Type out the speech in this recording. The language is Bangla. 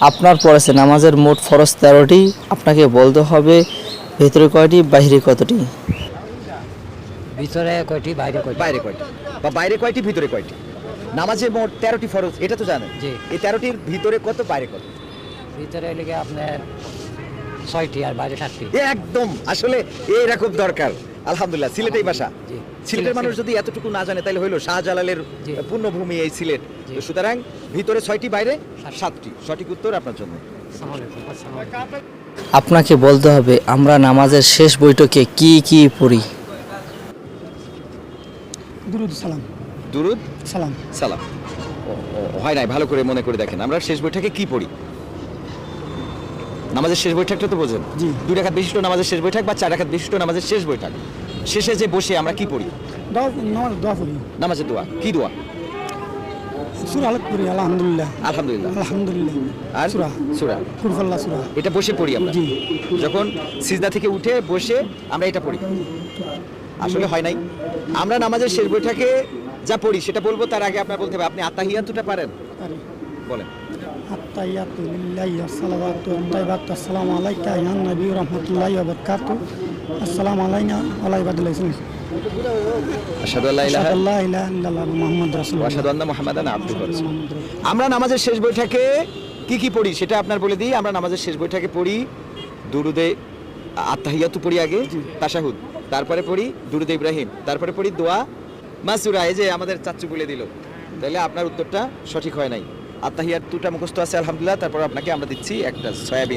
আপনার পড়েছে নামাজের মোট ফরজ 13টি, আপনাকে বলতে হবে ভেতরে কয়টি বাইরে কতটি। ভিতরে কয়টি বাইরে কয়টি? বাইরে কয়টি বা বাইরে কয়টি ভিতরে কয়টি? নামাজে মোট 13টি ফরজ, এটা তো জানেন। জি। এই 13টির ভিতরে কত বাইরে কত? ভিতরে লেগে আপনার 6টি আর বাইরে 7টি। একদম আসলে এইরকম দরকার। আলহামদুলিল্লাহ, সিলেটেই বাসা। জি। সিলেটের মানুষ যদি এতটুকু না জানে তাহলে হইলো শাহজালালের জি। পূর্ণভূমি এই সিলেট। জি। তো সুতরাং ভিতরে 6টি বাইরে 7টি। সঠিক উত্তর আপনার জন্য। আপনাকে বলতে হবে আমরা নামাজের শেষ বৈঠকে কি কি পড়ি। দুরুদ সালাম। দুরুদ সালাম। সালাম। হয় নাই, ভালো করে মনে করে দেখেন, আমরা শেষ বৈঠকে কি পড়ি? নামাজের শেষ বৈঠকটা তো বোঝেন। জি। 2 রাকাত বিশিষ্ট নামাজের শেষ বৈঠক বা 4 রাকাত বিশিষ্ট নামাজের শেষ বৈঠক। শেষে যে বসে আমরা কি পড়ি? নামাজ দোয়া পড়ি। নামাজের দোয়া কি দোয়া? সূরা আলাক পড়ি আলহামদুলিল্লাহ। আলহামদুলিল্লাহ। আলহামদুলিল্লাহ। আর সূরা সূরা কুরফাল্লাহ সূরা। এটা বসে পড়ি আমরা। জি। যখন সিজদা থেকে উঠে বসে আমরা এটা পড়ি। আসলে হয় নাই। আমরা নামাজের শেষ বৈঠকে যা পড়ি সেটা বলবো, তার আগে আপনার বলতে হবে আপনি আত্তাহিয়াতুটা পারেন? পারি। বলেন। আত্তাহিয়াতু লিল্লাহি ওয়া সালাওয়াতু ওয়া তাইয়্যিবাতু আসসালামু আলাইকা আইয়ুহান নাবিয়্যু ওয়া রাহমাতুল্লাহি ওয়া বারাকাতুহু আসসালামু আলাইনা ওয়া আলা ইবাদিল্লাহি সালিহিন। আশহাদু আল্লা ইলাহা আশহাদু আল্লা ইলাহা ইল্লাল্লাহ মুহাম্মাদুর ওয়া রাসূলুল্লাহ। আশহাদু আন্না মুহাম্মাদান আবদুহু ওয়া রাসূলুহু। আমরা নামাজের শেষ বৈঠকে কি কি পড়ি সেটা আপনার বলে দিই। আমরা নামাজের শেষ বৈঠকে পড়ি দুরুদে আত্তাহিয়াতু পড়ি আগে, তাশাহুদ, তারপরে পড়ি দুরুদে ইব্রাহিম, তারপরে পড়ি দোয়া মাসুরা। এই যে আমাদের চাচ্চু বলে দিল, তাহলে আপনার উত্তরটা সঠিক হয় নাই। আত্তাহিয়াতুটা মুখস্থ আছে আলহামদুলিল্লাহ। তারপর আপনাকে আমরা দিচ্ছি একটা সয়াবিন।